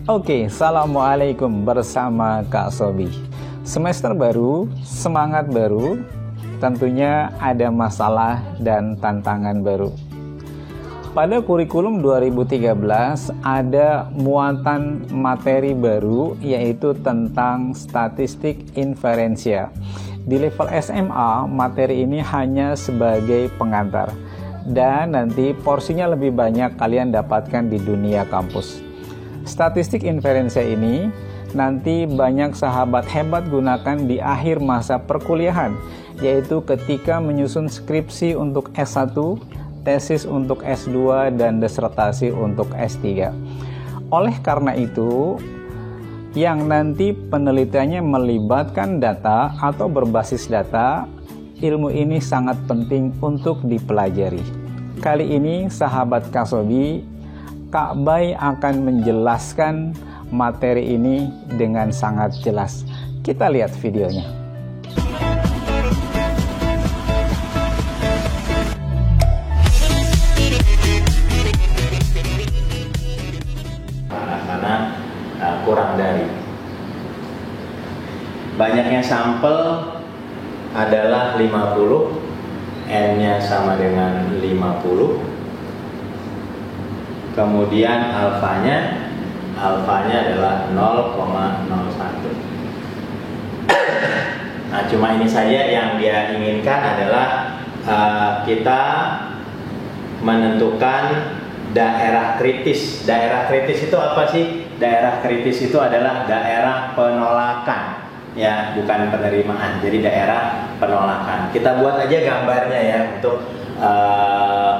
Oke, Assalamualaikum bersama Kak Sobi. Semester baru, semangat baru, tentunya ada masalah dan tantangan baru. Pada kurikulum 2013 ada muatan materi baru, yaitu tentang statistik inferensia. Di level SMA, materi ini hanya sebagai pengantar, dan nanti porsinya lebih banyak kalian dapatkan di dunia kampus. Statistik inferensia ini nanti banyak sahabat hebat gunakan di akhir masa perkuliahan, yaitu ketika menyusun skripsi untuk S1, tesis untuk S2, dan disertasi untuk S3. Oleh karena itu, yang nanti penelitiannya melibatkan data atau berbasis data, ilmu ini sangat penting untuk dipelajari. Kali ini sahabat Kasobi, Kak Bay akan menjelaskan materi ini dengan sangat jelas. Kita lihat videonya. Kurang dari banyaknya sampel adalah 50, N-nya sama dengan 50, kemudian alfanya adalah 0,01. Nah, cuma ini saja yang dia inginkan adalah kita menentukan daerah kritis. Daerah kritis itu apa sih? Daerah kritis itu adalah daerah penolakan, ya, bukan penerimaan. Jadi daerah penolakan. Kita buat aja gambarnya ya untuk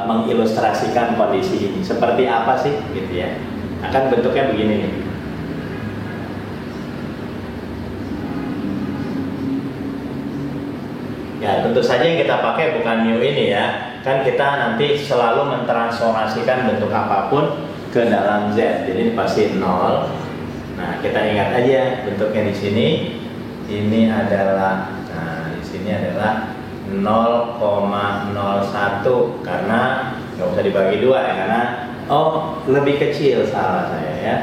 mengilustrasikan kondisi ini. Seperti apa sih, gitu ya? Akan bentuknya begini nih. Ya, tentu saja yang kita pakai bukan mu ini ya. Kan kita nanti selalu mentransformasikan bentuk apapun ke dalam Z. Jadi ini pasti 0. Nah, kita ingat aja bentuknya di sini. Ini adalah, nah, di sini adalah 0,01 karena nggak usah dibagi dua ya, karena lebih kecil, salah saya ya.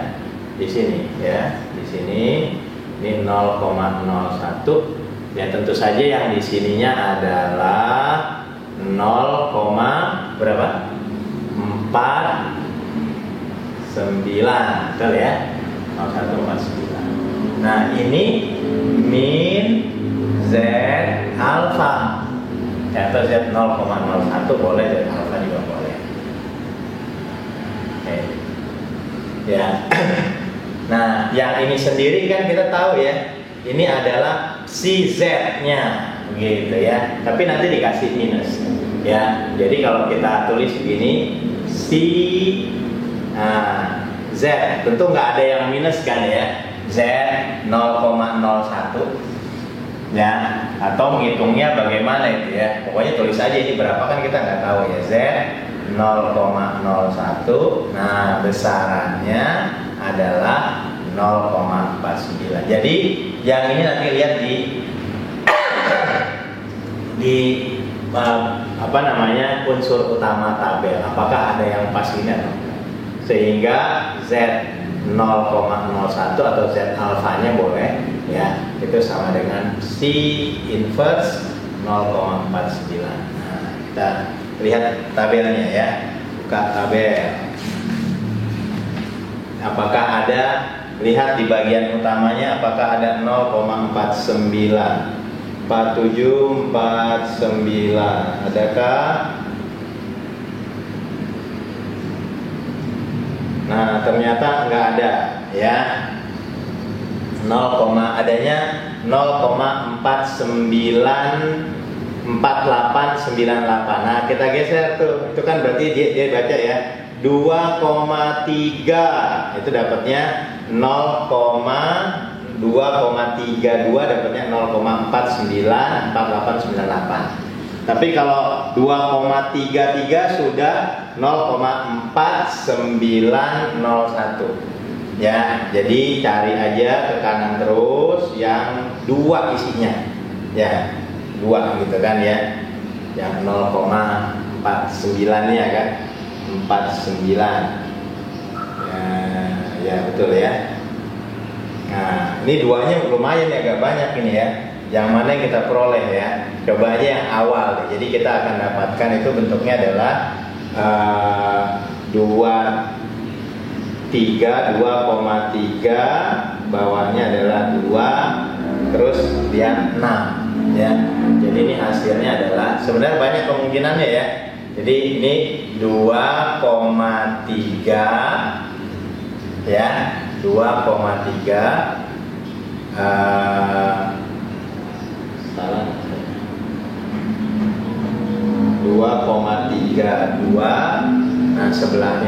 Di sini ya, di sini ini 0,01. Ya, tentu saja yang di sininya adalah 0, berapa? 49, betul ya? 0,149. Nah, ini min Z alfa. Ya, atau Z 0,01 boleh, Z alfa juga boleh. Oke. Ya. Nah, yang ini sendiri kan kita tahu ya, ini adalah si Z-nya, gitu ya. Tapi nanti dikasih minus, ya. Jadi kalau kita tulis begini, si Z, tentu nggak ada yang minus kan ya. Z 0,01, ya. Atau menghitungnya bagaimana itu ya. Pokoknya tulis aja ini berapa, kan kita nggak tahu ya. Z 0,01. Nah, besarannya adalah 0,49. Jadi yang ini nanti lihat di apa namanya, unsur utama tabel, apakah ada yang pas ini atau enggak. Sehingga Z 0,01 atau Z alfanya boleh ya, itu sama dengan C inverse 0,49. Nah, kita lihat tabelnya ya. Buka tabel. Apakah ada, lihat di bagian utamanya, apakah ada 0,49, 47, 49, adakah? Nah, ternyata nggak ada ya. Adanya 0,494898. Nah, kita geser tuh. Itu kan berarti dia baca ya 2,3. Itu dapatnya 2,32, dapatnya 0,494898. Tapi kalau 2,33 sudah 0,4901. Ya, jadi cari aja ke kanan terus yang 2 isinya. Ya, 2 gitu kan ya. Yang 0,49 ya kan. 49. ya betul ya. Nah, ini duanya lumayan ya, agak banyak ini ya. Yang mana yang kita peroleh ya? Coba aja yang awal. Jadi kita akan dapatkan itu bentuknya adalah 2,3, bawahnya adalah 2, terus dia 6 ya. Jadi ini hasilnya adalah sebenarnya banyak kemungkinannya ya. Jadi ini 2,3 ya, 2,3 salah 2,32. Nah sebelah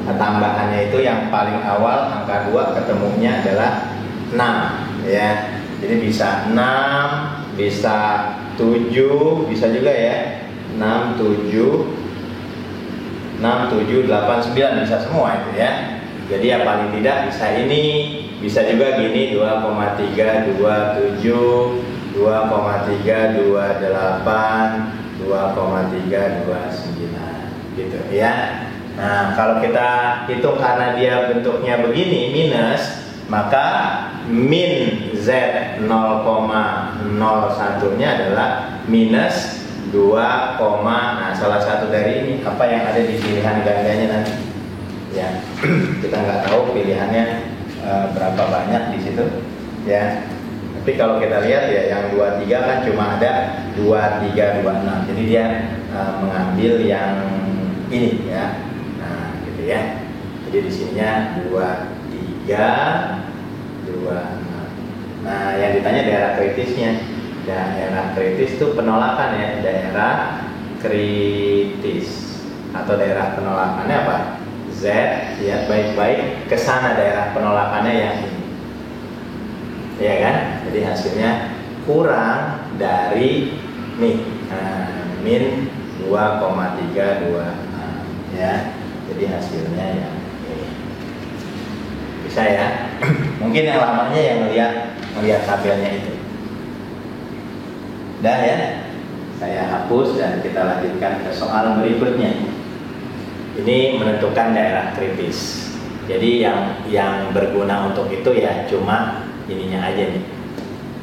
tambahannya itu yang paling awal angka 2 ketemunya adalah 6 ya. Jadi bisa 6, bisa 7, bisa juga ya 6, 7, 8, 9, bisa semua itu ya. Jadi ya paling tidak bisa ini, bisa juga gini 2,3, 27, 2,3, 28, 2,3, 29 gitu ya. Nah kalau kita hitung karena dia bentuknya begini minus, maka min Z 0,01 nya adalah minus 2, nah salah satu dari ini apa yang ada di pilihan gandanya nanti ya. Kita nggak tahu pilihannya berapa banyak di situ ya. Tapi kalau kita lihat ya yang 23 kan cuma ada 23, 26. Jadi dia mengambil yang ini ya. Nah, gitu ya. Jadi di sininya 23, 26. Nah, yang ditanya daerah kritisnya. Daerah kritis itu penolakan ya, daerah kritis atau daerah penolakannya apa? Z ya, baik-baik ke sana daerah penolakannya yang ini. Ya kan? Jadi hasilnya kurang dari nih min 2,326 ya. Jadi hasilnya yang ini. Bisa ya? Mungkin yang lamanya yang melihat tabelnya itu. Dah ya? Saya hapus dan kita lanjutkan ke soal berikutnya. Ini menentukan daerah kritis. Jadi yang berguna untuk itu ya cuma ininya aja nih.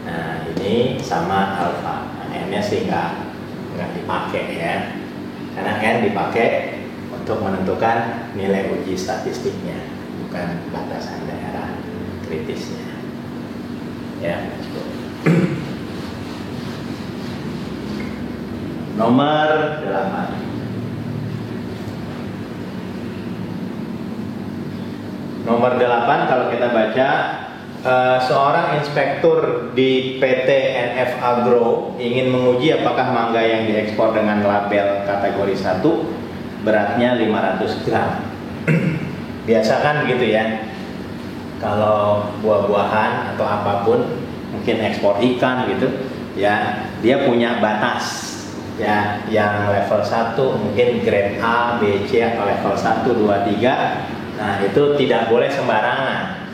Nah ini sama alfa. Nah, n-nya sih nggak dipakai ya. Karena n dipakai untuk menentukan nilai uji statistiknya, bukan batasan daerah kritisnya. Ya cukup. Nomor 8. Nomor 8 kalau kita baca, seorang inspektur di PT NF Agro ingin menguji apakah mangga yang diekspor dengan label kategori 1 beratnya 500 gram. Biasa kan gitu ya. Kalau buah-buahan atau apapun, mungkin ekspor ikan gitu, ya dia punya batas. Ya, yang level 1 mungkin grade A, B, C atau level 1, 2, 3. Nah, itu tidak boleh sembarangan.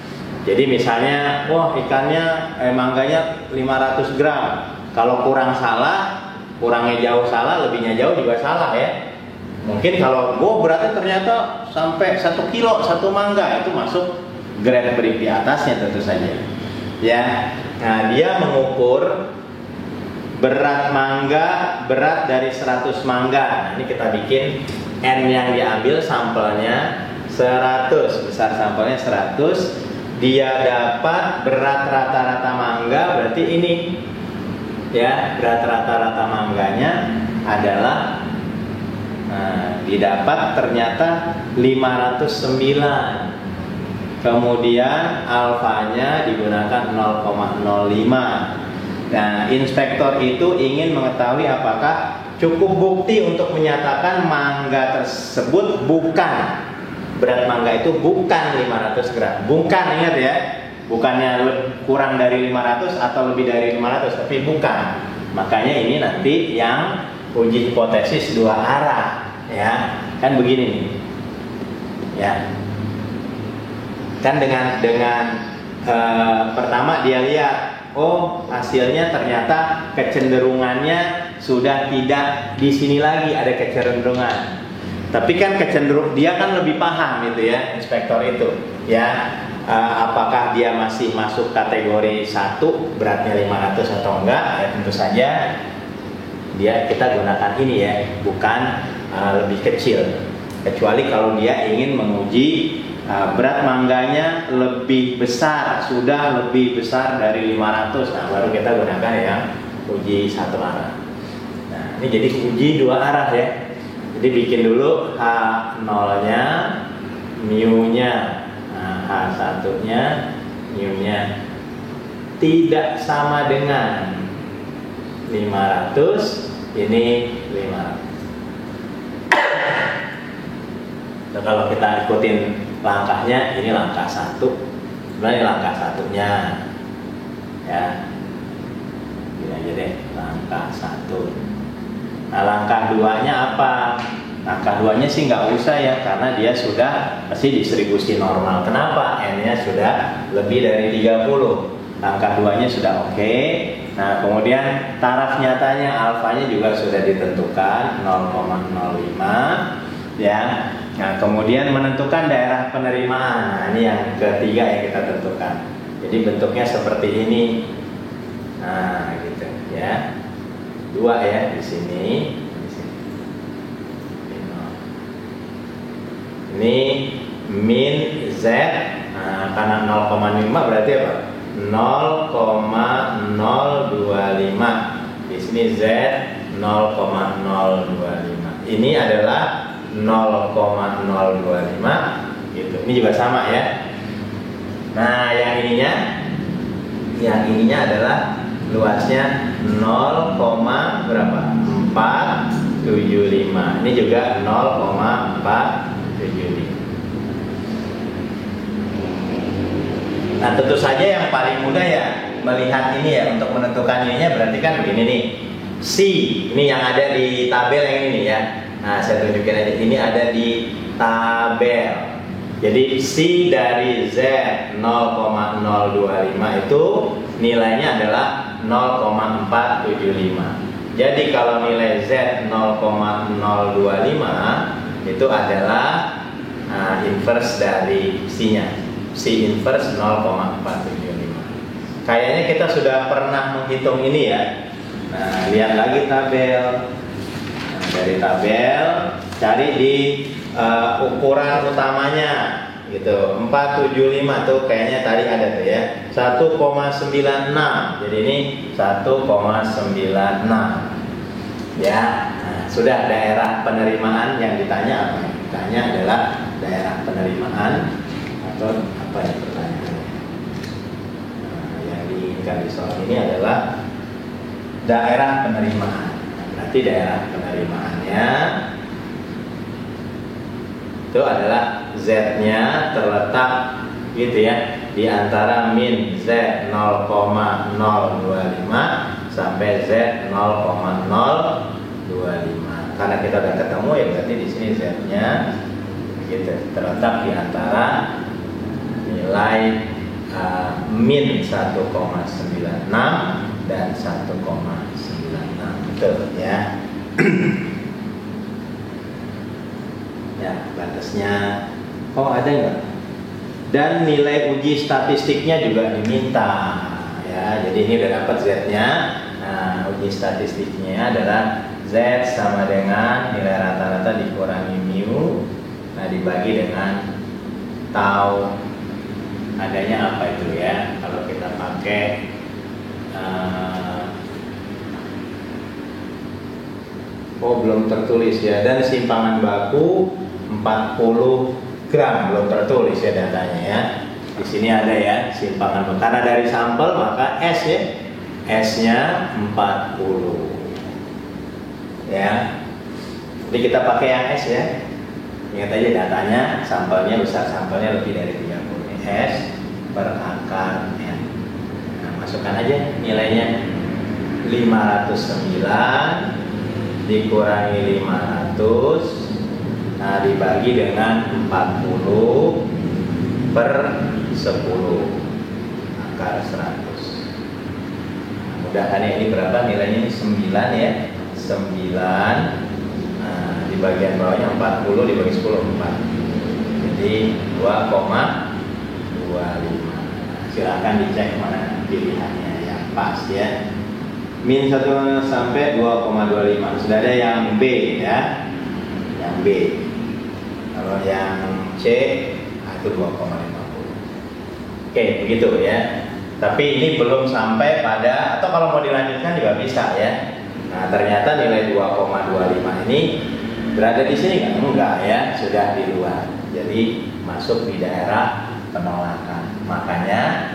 Jadi misalnya, wah ikannya mangganya 500 gram. Kalau kurangnya jauh salah, lebihnya jauh juga salah ya. Mungkin kalau berarti ternyata sampai 1 kilo 1 mangga, itu masuk grade berikut atasnya tentu saja. Ya. Nah, dia mengukur berat mangga, berat dari 100 mangga. Nah, ini kita bikin N yang diambil sampelnya 100, besar sampelnya 100. Dia dapat berat rata-rata mangga, berarti ini ya, berat rata-rata mangganya adalah didapat ternyata 509. Kemudian alfanya digunakan 0,05. Nah, inspektor itu ingin mengetahui apakah cukup bukti untuk menyatakan mangga tersebut bukan, berat mangga itu bukan 500 gram. Bukan, ingat ya. Bukannya kurang dari 500 atau lebih dari 500, tapi bukan. Makanya ini nanti yang uji hipotesis 2 arah, ya. Kan begini nih. Ya. Kan dengan pertama dia lihat, oh hasilnya ternyata kecenderungannya sudah tidak di sini lagi ada kecenderungan. Tapi kan dia kan lebih paham gitu ya, inspektor itu ya. Apakah dia masih masuk kategori 1 beratnya 500 atau enggak, ya tentu saja kita gunakan ini ya, bukan lebih kecil, kecuali kalau dia ingin menguji berat mangganya lebih besar, sudah lebih besar dari 500. Nah baru kita gunakan yang uji satu arah. Nah ini jadi uji dua arah ya. Jadi bikin dulu H0 nya, mu nya, H1 nya, mu nya tidak sama dengan 500, ini 500. Nah, kalau kita ikutin langkahnya, ini langkah 1, sebenarnya langkah 1-nya ya, ini aja deh langkah 1. Nah langkah 2-nya apa? Langkah 2-nya sih nggak usah ya, karena dia sudah pasti distribusi normal. Kenapa? N-nya sudah lebih dari 30. Langkah 2-nya sudah oke. Nah kemudian taraf nyatanya alfanya juga sudah ditentukan 0,05 ya. Nah kemudian menentukan daerah penerimaan. Nah ini yang ketiga yang kita tentukan. Jadi bentuknya seperti ini. Nah gitu ya. 2 ya di sini. Ini min Z, nah, karena 0,5 berarti apa? 0,025. Di sini Z 0,025. Ini adalah 0,025 gitu. Ini juga sama ya. Nah, yang ininya adalah luasnya 0, berapa? 475. Ini juga 0,475. Nah, tentu saja yang paling mudah ya melihat ini ya, untuk menentukan ininya berarti kan begini nih. C, ini yang ada di tabel yang ini nih ya. Nah, saya tunjukin aja. Ini ada di tabel. Jadi C dari Z 0,025 itu nilainya adalah 0,475. Jadi kalau nilai Z 0,025 itu adalah inverse dari C-nya. C inverse 0,475. Kayaknya kita sudah pernah menghitung ini ya. Nah, lihat lagi tabel. Nah, dari tabel cari di ukuran utamanya gitu. 475 tuh kayaknya tadi ada tuh ya. 1,96. Jadi ini 1,96. Ya. Nah, sudah daerah penerimaan yang ditanya apa? Yang ditanya adalah daerah penerimaan atau apa yang pertanyaannya. Nah, yang diinginkan di soal ini adalah daerah penerimaan. Berarti daerah penerimaannya itu adalah Z-nya terletak gitu ya di antara min Z 0,025 sampai Z 0,025. Karena kita udah ketemu ya berarti di sini Z-nya gitu terletak di antara nilai min 1,96 dan 1,96. Betul ya. Ya, batasnya ada nggak? Dan nilai uji statistiknya juga diminta ya. Jadi ini udah dapat Z-nya. Nah, uji statistiknya adalah Z sama dengan nilai rata-rata dikurangi mu, nah dibagi dengan tau. Adanya apa itu ya? Kalau kita pakai belum tertulis ya. Dan simpangan baku 40 gram belum tertulis ya datanya ya. Di sini ada ya simpangan baku. Karena dari sampel maka S ya. S-nya 40. Ya. Jadi kita pakai yang S ya. Ingat aja datanya, sampelnya besar, sampelnya lebih dari 30. Ini S per akar N. Nah, masukkan aja nilainya 509 dikurangi 500. Nah, dibagi dengan 40 per 10 akar 100. Nah, mudahan ini berapa nilainya? 9 ya. 9 nah, di bagian bawahnya 40 dibagi 10 4. Jadi 2,25. Silakan dicek mana pilihannya yang pas ya. Min 1 sampai 2,25. Sudah ada yang B ya. Yang B. Kalau yang C itu 2,50. Oke, begitu ya. Tapi ini belum sampai pada, atau kalau mau dilanjutkan juga bisa ya. Nah, ternyata nilai 2,25 ini berada di sini kan? Enggak ya, sudah di luar. Jadi masuk di daerah penolakan. Makanya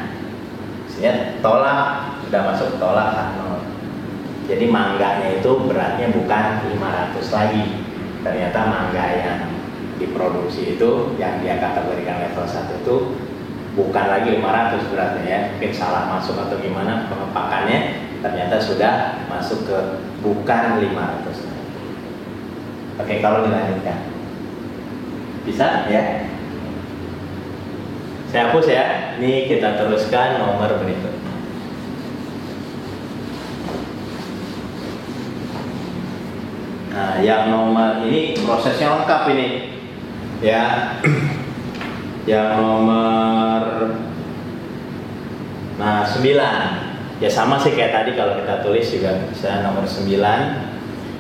ya, tolak, sudah masuk tolak H0. Jadi mangganya itu beratnya bukan 500 lagi. Ternyata mangga yang diproduksi itu yang dia kategorikan level 1 itu bukan lagi 500 beratnya ya. Mungkin salah masuk atau gimana pengepakannya, ternyata sudah masuk ke bukan 500. Oke, kalau dilanjutkan bisa ya. Saya hapus ya. Ini kita teruskan nomor berikutnya. Nah, yang nomor ini prosesnya lengkap ini ya. Yang nomor 9 ya, sama sih kayak tadi, kalau kita tulis juga bisa. Nomor 9,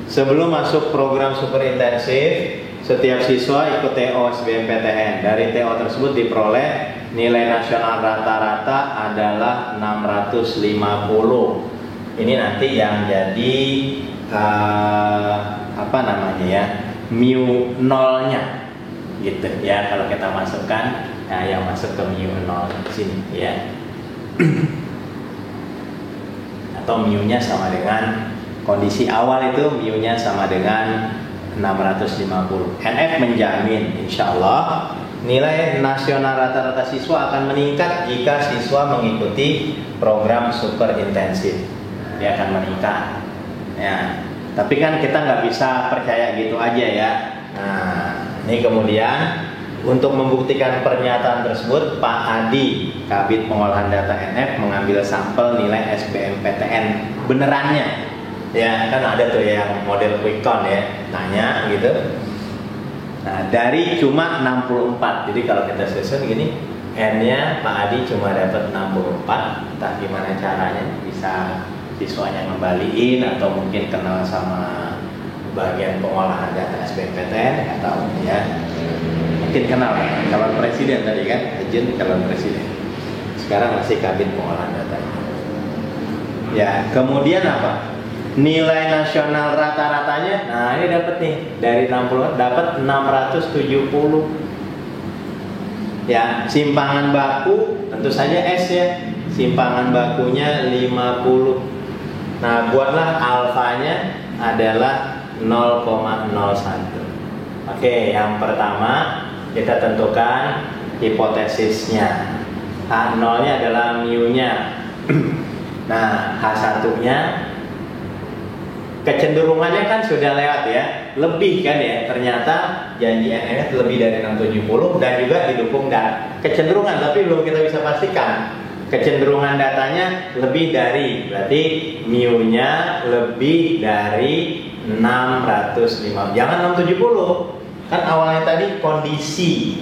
sebelum masuk program super intensif, setiap siswa ikut TO SBMPTN. Dari TO tersebut diperoleh nilai nasional rata-rata adalah 650. Ini nanti yang jadi apa namanya ya, mu nolnya gitu ya. Kalau kita masukkan, nah yang masuk ke mu nol di sini ya. Atau mu-nya sama dengan kondisi awal itu, mu-nya sama dengan 650. NF menjamin insya Allah nilai nasional rata-rata siswa akan meningkat jika siswa mengikuti program super intensif. Dia akan meningkat ya. Tapi kan kita nggak bisa percaya gitu aja ya. Nah, ini kemudian untuk membuktikan pernyataan tersebut, Pak Adi, Kabid Pengolahan Data NF, mengambil sampel nilai SBMPTN benerannya. Ya, kan ada tuh yang model quick count ya, nanya gitu. Nah, dari cuma 64. Jadi kalau kita susun gini, N-nya Pak Adi cuma dapat 64. Entah gimana caranya, bisa siswanya ngembaliin atau mungkin kenal sama bagian pengolahan data SBMPTN, nggak tahu ya. Mungkin kenal calon presiden tadi kan, agent calon presiden. Sekarang masih kabin pengolahan data. Ya, kemudian apa? Nilai nasional rata-ratanya, nah ini dapat nih dari 60 dapat 670. Ya, simpangan baku tentu saja S ya. Simpangan bakunya 50. Nah, buatlah alfanya adalah 0,01. Oke, yang pertama kita tentukan hipotesisnya. H0-nya adalah mu-nya. Nah, H1-nya kecenderungannya kan sudah lewat ya, lebih kan ya, ternyata janji NF lebih dari 670 dan juga didukung dan kecenderungan, tapi belum kita bisa pastikan. Kecenderungan datanya lebih dari, berarti mu-nya lebih dari 650. Jangan 670. Kan awalnya tadi kondisi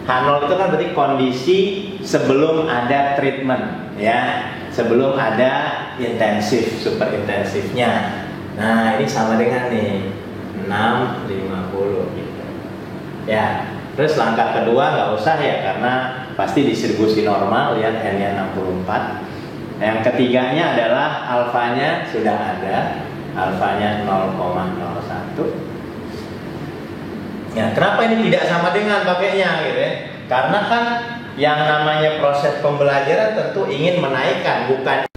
H0 itu kan berarti kondisi sebelum ada treatment ya, sebelum ada intensif, super intensifnya. Nah, ini sama dengan nih 650 gitu. Ya, terus langkah kedua nggak usah ya, karena pasti distribusi normal, lihat N-nya 64. Yang ketiganya adalah alfanya sudah ada, alfanya 0,01. Ya, kenapa ini tidak sama dengan pakainya gitu ya? Karena kan yang namanya proses pembelajaran tentu ingin menaikkan, bukan.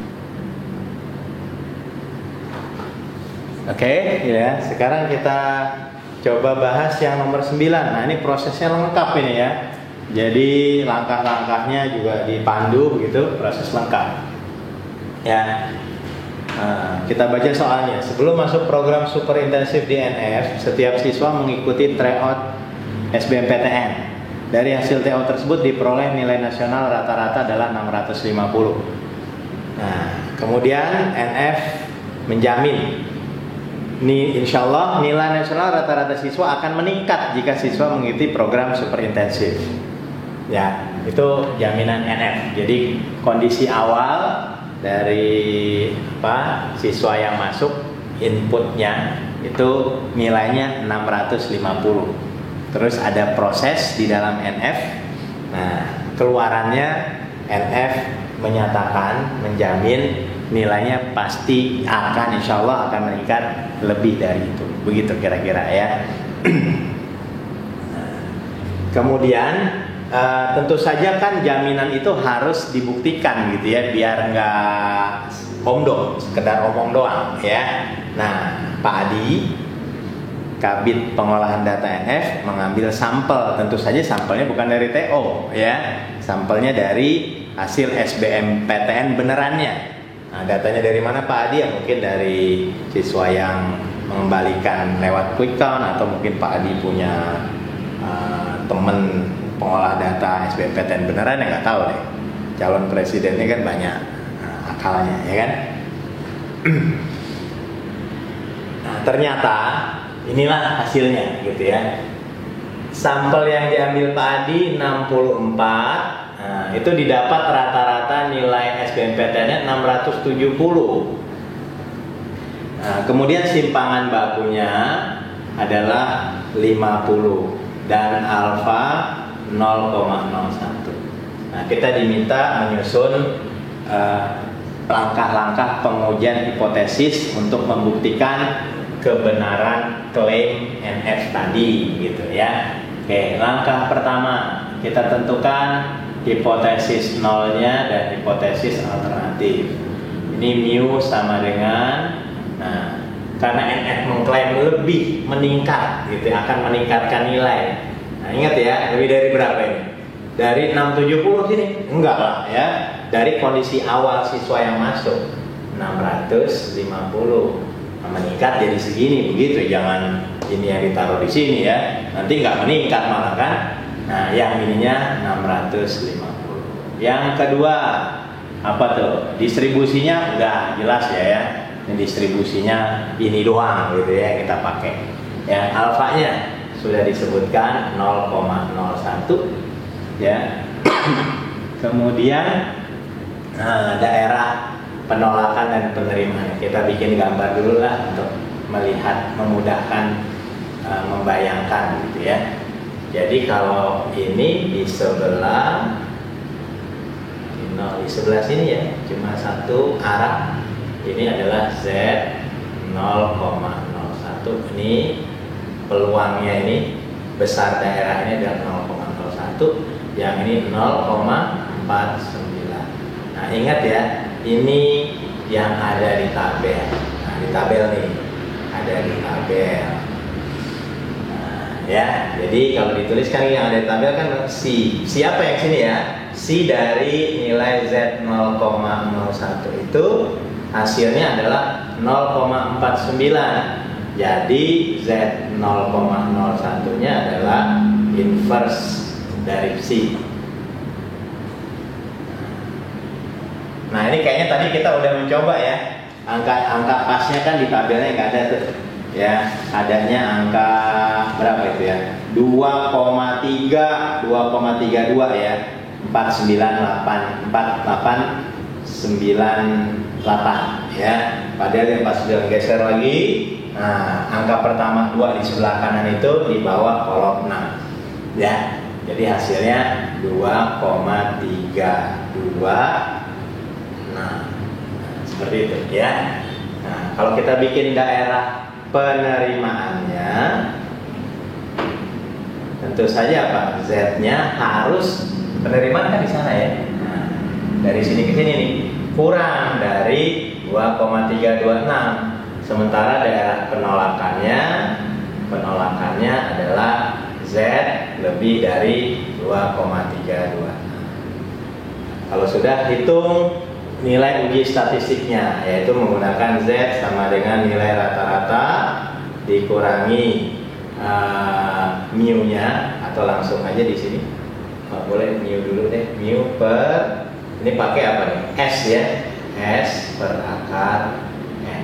Oke, ya. Sekarang kita coba bahas yang nomor 9. Nah, ini prosesnya lengkap ini ya. Jadi langkah-langkahnya juga dipandu begitu, proses lengkap. Ya. Nah, kita baca soalnya. Sebelum masuk program super intensif di NF, setiap siswa mengikuti tryout SBMPTN. Dari hasil TO tersebut diperoleh nilai nasional rata-rata adalah 650. Nah, kemudian NF menjamin insya Allah nilai nasional rata-rata siswa akan meningkat jika siswa mengikuti program super intensif. Ya, itu jaminan NF. Jadi kondisi awal dari siswa yang masuk inputnya itu nilainya 650. Terus ada proses di dalam NF. Nah, keluarannya NF menyatakan, menjamin nilainya pasti akan, insya Allah akan meningkat lebih dari itu. Begitu kira-kira ya. Kemudian tentu saja kan jaminan itu harus dibuktikan gitu ya, biar nggak omdo, sekedar omong doang ya. Nah, Pak Adi, Kabid Pengolahan Data NF mengambil sampel, tentu saja sampelnya bukan dari TO ya, sampelnya dari hasil SBMPTN benerannya. Nah, datanya dari mana Pak Adi? Ya mungkin dari siswa yang mengembalikan lewat quick count, atau mungkin Pak Adi punya temen pengolah data SBMPTN beneran, ya nggak tahu deh. Calon presidennya kan banyak akalnya ya kan. Nah, ternyata inilah hasilnya gitu ya. Sampel yang diambil Pak Adi 64. Nah, itu didapat rata-rata nilai SBMPTN-nya 670. Nah, kemudian simpangan bakunya adalah 50 dan alfa 0,01. Nah, kita diminta menyusun langkah-langkah pengujian hipotesis untuk membuktikan kebenaran klaim NF tadi gitu ya. Oke, langkah pertama kita tentukan hipotesis nolnya dan hipotesis alternatif. Ini mu sama dengan, nah, karena NF mengklaim lebih meningkat gitu, akan meningkatkan nilai. Nah, ingat ya, lebih dari berapa ini? Dari 670 sini? Enggak lah ya. Dari kondisi awal siswa yang masuk 650. Nah, meningkat jadi segini begitu, jangan ini yang ditaruh di sini ya. Nanti nggak meningkat malah kan. Nah, yang ininya 650. Yang kedua, apa tuh? Distribusinya udah jelas ya. Distribusinya ini doang gitu ya, kita pakai. Ya, alfanya sudah disebutkan 0,01 ya. Kemudian daerah penolakan dan penerimaan. Kita bikin gambar dulu lah untuk melihat, memudahkan membayangkan gitu ya. Jadi kalau ini di sebelah sini ya, cuma satu arah. Ini adalah Z 0,01. Ini peluangnya, ini besar daerahnya adalah 0,01, yang ini 0,49. Nah, ingat ya, ini yang ada di tabel. Nah, di tabel nih, ada di tabel. Nah, ya, jadi kalau dituliskan yang ada di tabel kan si. Siapa yang sini ya? Si dari nilai Z 0,01 itu hasilnya adalah 0,49. Jadi Z 0,01-nya adalah inverse dari psi. Nah, ini kayaknya tadi kita udah mencoba ya. Angka pasnya kan di tabelnya nggak ada tuh. Ya, adanya angka berapa itu ya? 2,32 ya. 4898 ya. Padahal yang pas sudah geser lagi, nah, angka pertama 2 di sebelah kanan itu di bawah kolom 6 ya. Jadi hasilnya 2,32. Nah, seperti itu ya. Nah, kalau kita bikin daerah penerimaannya, tentu saja Pak, Z-nya harus, penerimaan kan di sana ya. Nah, dari sini ke sini nih kurang dari 2,326. Sementara daerah penolakannya adalah Z lebih dari 2,326. Kalau sudah hitung nilai uji statistiknya, yaitu menggunakan Z sama dengan nilai rata-rata dikurangi mu-nya, atau langsung aja di sini. Boleh mu dulu deh, mu per, ini pakai apa nih? S ya, S per akar N.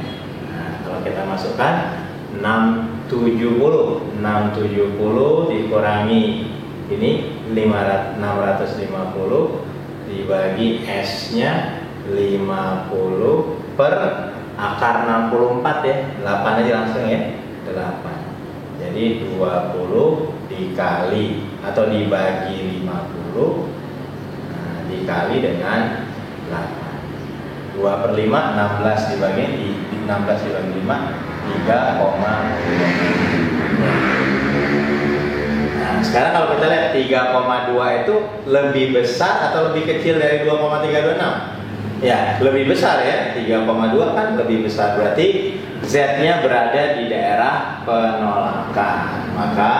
Nah, kalau kita masukkan 670 dikurangi ini 650 dibagi S-nya 50 per akar 64 ya, 8 aja langsung ya, 8. Jadi 20 dikali atau dibagi 50 dikali dengan 8. 2/5 16 dibagi 5 3,2. Nah, sekarang kalau kita lihat 3,2 itu lebih besar atau lebih kecil dari 2,326? Ya, lebih besar ya. 3,2 kan lebih besar, berarti Z-nya berada di daerah penolakan. Maka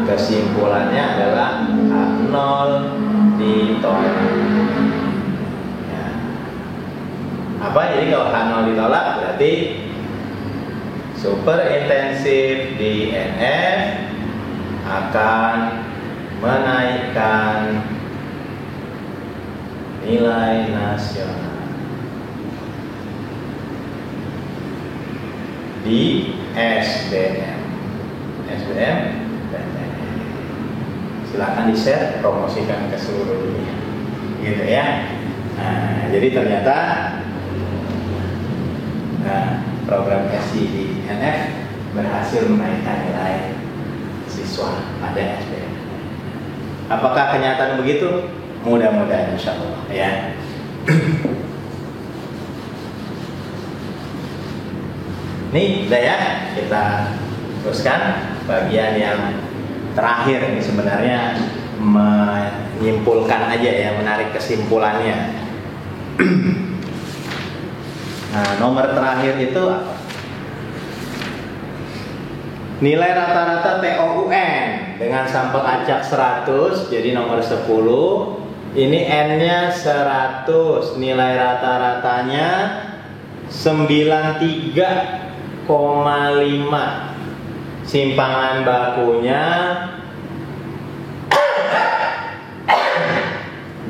kesimpulannya adalah H0 ditolak. Ya. Apa? Jadi kalau H0 ditolak berarti super intensif di NF akan menaikkan nilai nasional di SBM dan NF. Silakan di-share, promosikan ke seluruh dunia, gitu ya. Nah, jadi ternyata program SI di NF berhasil menaikkan nilai siswa pada SBM. Apakah kenyataan begitu? Mudah-mudahan insya Allah ya. Nih udah ya, kita teruskan bagian yang terakhir. Ini sebenarnya menyimpulkan aja ya, menarik kesimpulannya. Nah, nomor terakhir itu apa? Nilai rata-rata TOUN dengan sampel acak 100, jadi nomor 10. Ini N-nya 100, nilai rata-ratanya 93,5. Simpangan bakunya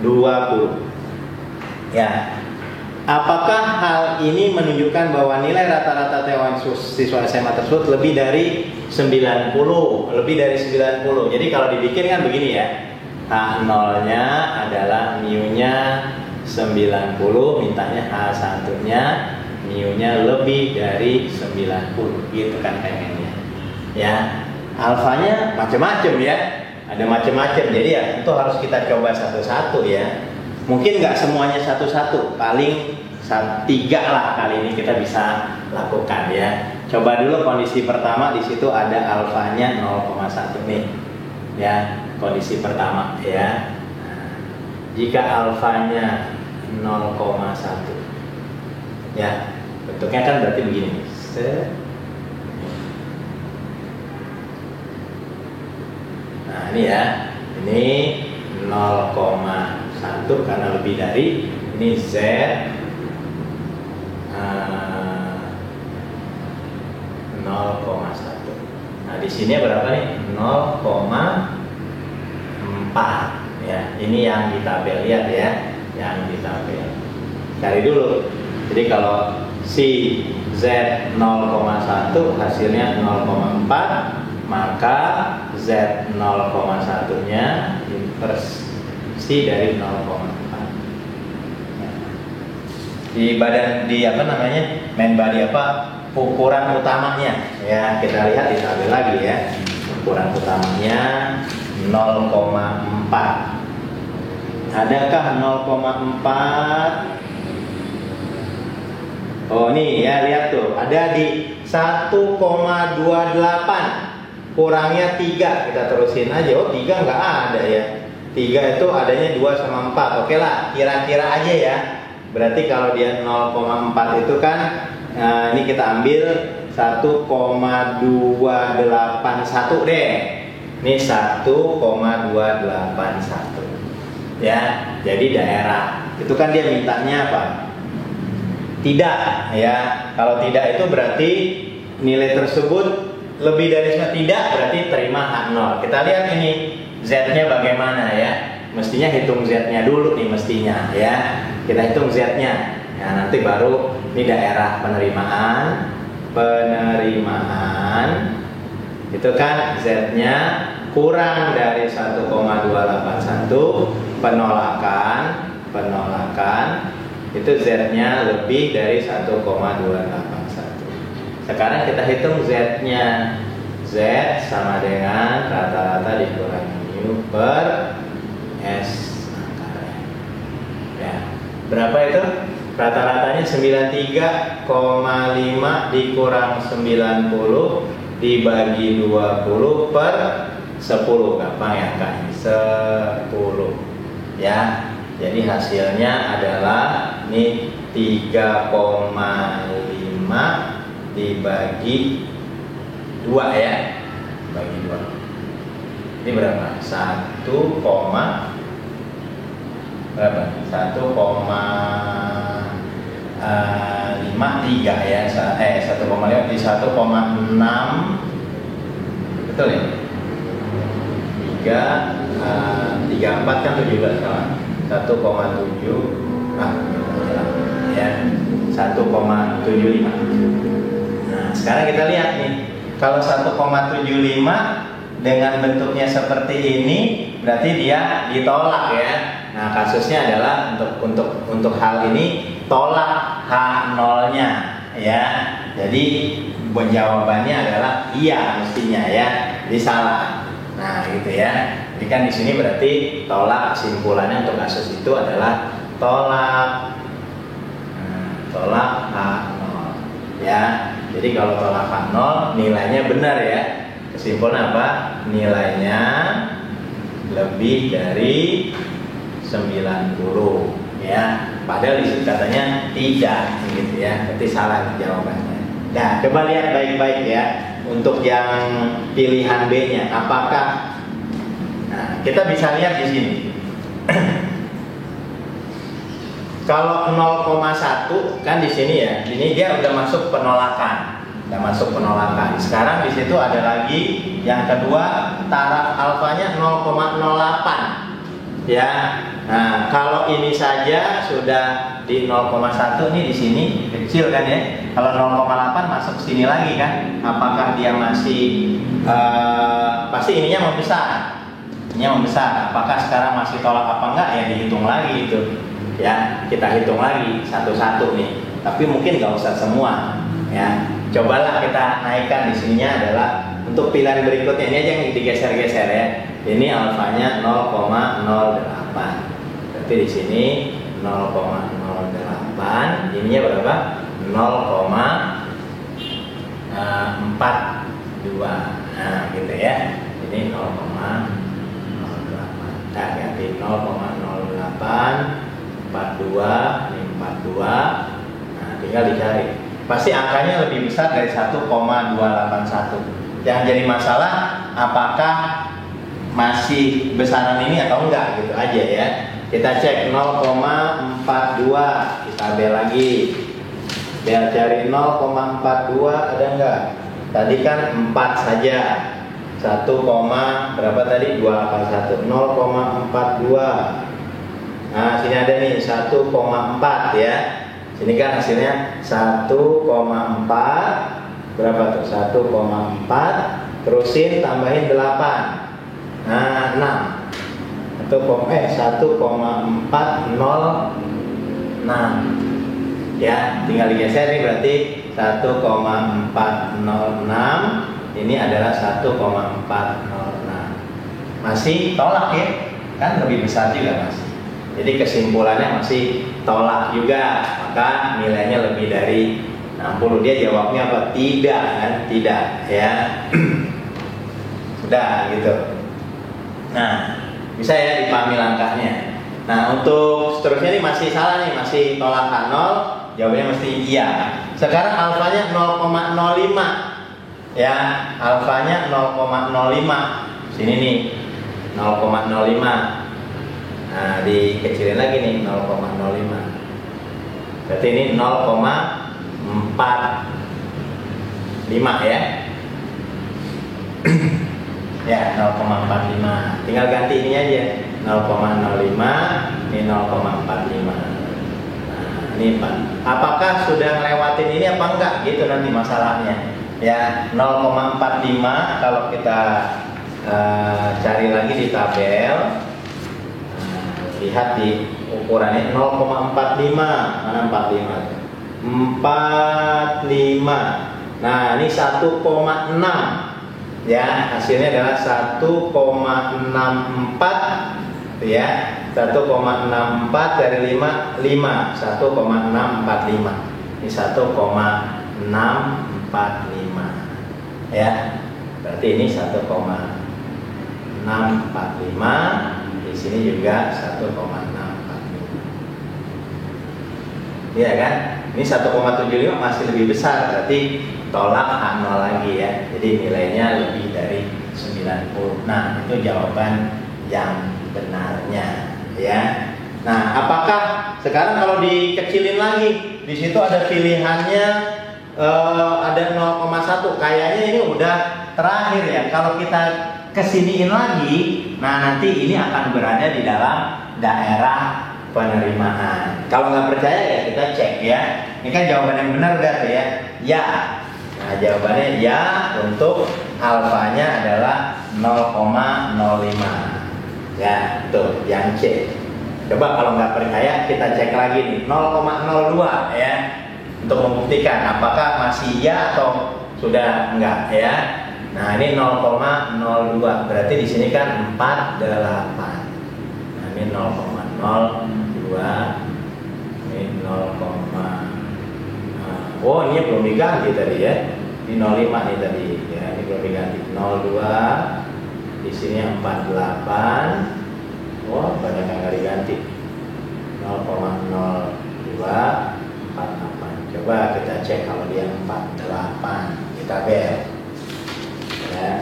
20. Ya. Apakah hal ini menunjukkan bahwa nilai rata-rata TOUN siswa SMA tersebut lebih dari 90? Lebih dari 90. Jadi kalau dibikin kan begini ya. H0-nya adalah mu-nya 90, mintanya H1-nya mu-nya lebih dari 90, gitu kan pengennya. Ya, alfanya macam-macam ya. Ada macam-macam. Jadi ya itu harus kita coba satu-satu ya. Mungkin nggak semuanya satu-satu, paling 3 lah kali ini kita bisa lakukan ya. Coba dulu kondisi pertama, di situ ada alfanya 0,1 nih. Ya, kondisi pertama ya. Jika alfanya 0,1 ya, bentuknya kan berarti begini. Nah, ini ya. Ini 0,1 karena lebih dari ini Z 0,1. Nah, di sini berapa nih? 0,4 ya. Ini yang di tabel, lihat ya, yang di tabel. Cari dulu. Jadi kalau si Z 0,1 hasilnya 0,4, maka Z 0,1-nya inversi dari 0,4. Di badan, di apa namanya, main body apa, ukuran utamanya ya, kita lihat di tabel lagi ya. Ukuran utamanya 0,4. Adakah 0,4? Oh nih ya, lihat tuh, ada di 1,28, kurangnya 3. Kita terusin aja. Oh 3 nggak ada ya. 3 itu adanya 2 sama 4. Oke lah, kira-kira aja ya. Berarti kalau dia 0,4 itu kan, nah, ini kita ambil 1,281 deh. Ini 1,281 ya. Jadi daerah itu kan dia mintanya apa? Tidak ya. Kalau tidak itu berarti nilai tersebut lebih dari tidak, berarti terima H0. Kita lihat ini Z-nya bagaimana ya. Mestinya hitung Z-nya dulu nih mestinya ya. Kita hitung Z-nya. Ya, nanti baru ini daerah penerimaan penerimaan itu kan Z-nya kurang dari 1,281, penolakan itu Z-nya lebih dari 1,281. Sekarang kita hitung Z-nya. Z sama dengan rata-rata dikurangi mu per S akar. Ya. Berapa itu? Rata-ratanya 93,5 dikurang 90 dibagi 20 per 10. Gampang ya kan? 10. Ya. Jadi hasilnya adalah ini 3,5 dibagi 2 ya. Bagi 2. Ini berapa? 1, berapa? 1,53 ya. 1,5 di 1,6. Betul ya? 34 kan 17 kawan. 1,7 ya. 1,75. Nah, sekarang kita lihat nih. Kalau 1,75 dengan bentuknya seperti ini, berarti dia ditolak ya. Nah, kasusnya adalah untuk hal ini tolak H0-nya ya. Jadi jawabannya adalah iya mestinya ya. Jadi salah. Nah, gitu ya. Jadi kan di sini berarti tolak, kesimpulannya untuk kasus itu adalah tolak H0 ya. Jadi kalau tolak H0 nilainya benar ya. Kesimpulan apa? Nilainya lebih dari 90 ya. Padahal di sini katanya tidak gitu ya. Berarti salah jawabannya. Nah, coba lihat baik-baik ya untuk yang pilihan B-nya apakah. Nah, kita bisa lihat di sini. Kalau 0,1 kan di sini ya, ini dia udah masuk penolakan, Sekarang di situ ada lagi yang kedua, taraf alfanya 0,08, ya. Nah, kalau ini saja sudah di 0,1 nih di sini kecil kan ya. Kalau 0,8 masuk sini lagi kan, apakah dia masih pasti ininya membesar, Apakah sekarang masih tolak apa enggak ya dihitung lagi itu. Ya, kita hitung lagi satu-satu nih. Tapi mungkin nggak usah semua, ya. Cobalah kita naikkan di sininya adalah untuk pilihan berikutnya ini aja yang digeser-geser ya. Ini alfanya 0,08. Berarti di sini 0,08. Ininya berapa? 0,42. Nah, gitu ya. Ini 0,08. Nah, ganti 0,08. 42, ini 42. Nah, tinggal dicari. Pasti angkanya lebih besar dari 1,281. Yang jadi masalah apakah masih besaran ini atau enggak gitu aja ya. Kita cek 0,42, kita ambil lagi. Biar cari 0,42 ada enggak? Tadi kan 4 saja. 1, berapa tadi? 281. 0,42. Nah, sini ada nih 1,4 ya. Sini kan hasilnya 1,4. Berapa tuh? 1,4 terusin tambahin 8. Nah, 6. 1,406. Ya, tinggal digeser nih berarti 1,406. Ini adalah 1,406. Masih tolak ya. Kan lebih besar juga masih. Jadi kesimpulannya masih tolak juga, maka nilainya lebih dari 60. Dia jawabnya apa? Tidak kan? Tidak ya. Sudah gitu. Nah, bisa ya dipahami langkahnya. Nah, untuk seterusnya ini masih salah nih, masih tolak H0. Jawabannya mesti iya. Sekarang alfanya 0,05. Ya, alfanya 0,05. Sini nih 0,05. Nah, dikecilin lagi nih 0,05. Berarti ini 0,45 ya. Ya, 0,45. Tinggal ganti ini aja. 0,05, ini 0,45. Nah, ini apakah sudah ngelewatin ini apa enggak, gitu nanti masalahnya. Ya, 0,45 kalau kita cari lagi di tabel, lihat di ukurannya 0,45. Mana 45? 45. Nah, ini 1,6. Ya, hasilnya adalah 1,64 ya. 1,64 dari 5, 1,645. Ini 1,645 ya. Berarti ini 1,645. Di sini juga 1,645. Iya kan? Ini 1,75 masih lebih besar, berarti tolak H0 lagi ya. Jadi nilainya lebih dari 90. Nah, itu jawaban yang benarnya ya. Nah, apakah sekarang kalau dikecilin lagi, di situ ada pilihannya ada 0,1. Kayaknya ini udah terakhir ya. Kalau kita kesiniin lagi, nah nanti ini akan berada di dalam daerah penerimaan. Kalau nggak percaya ya kita cek ya. Ini kan jawaban yang benar udah tuh ya. Ya. Nah, jawabannya ya untuk alfanya adalah 0,05. Ya, tuh yang C. Coba kalau nggak percaya kita cek lagi nih 0,02 ya. Untuk membuktikan apakah masih ya atau sudah enggak ya. Nah, ini 0,02. Berarti di sini kan 48. Nah, ini 0,02. Ini 0, oh, ini belum diganti tadi ya. Ini 05 nih tadi ya, ini belum diganti. 02. Di sini 48. Oh, banyak yang nggak diganti. 0,02 48. Coba kita cek kalau dia 48 di tabel. Ya.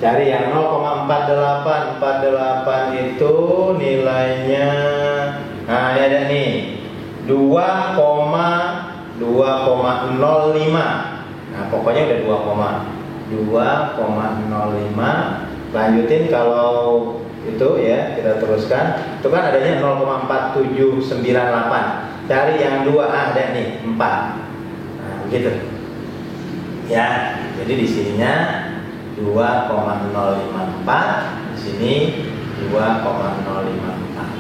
Cari yang 0,48. 48 itu nilainya, nah ini ada nih 2,05. Nah, pokoknya udah 2,05. Lanjutin kalau itu ya, kita teruskan. Itu kan adanya 0,4798. Cari yang 2, ada nih 4. Nah, begitu. Ya, jadi di sininya 2,054, di sini 2,054. Nah,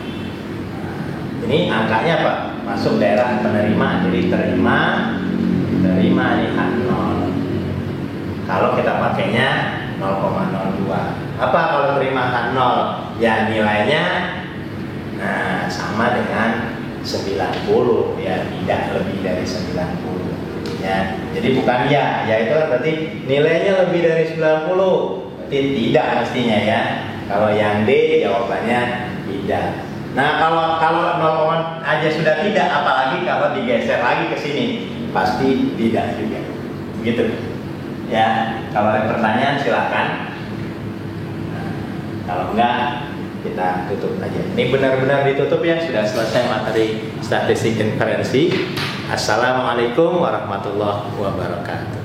ini angkanya apa? Masuk daerah penerima, jadi terima nih H0. Kalau kita pakainya 0,02. Apa kalau terima H0? Ya nilainya sama dengan 90 ya, tidak lebih dari 90 ya. Jadi bukan ya itu berarti nilainya lebih dari 90. Berarti tidak mestinya ya. Kalau yang D jawabannya tidak. Nah, kalau 0, aja sudah tidak, apalagi kalau digeser lagi ke sini pasti tidak juga. Begitu. Ya, kalau ada pertanyaan silakan. Nah, kalau enggak kita tutup aja. Ini benar-benar ditutup ya, sudah selesai materi statistik inferensi. Assalamualaikum warahmatullahi wabarakatuh.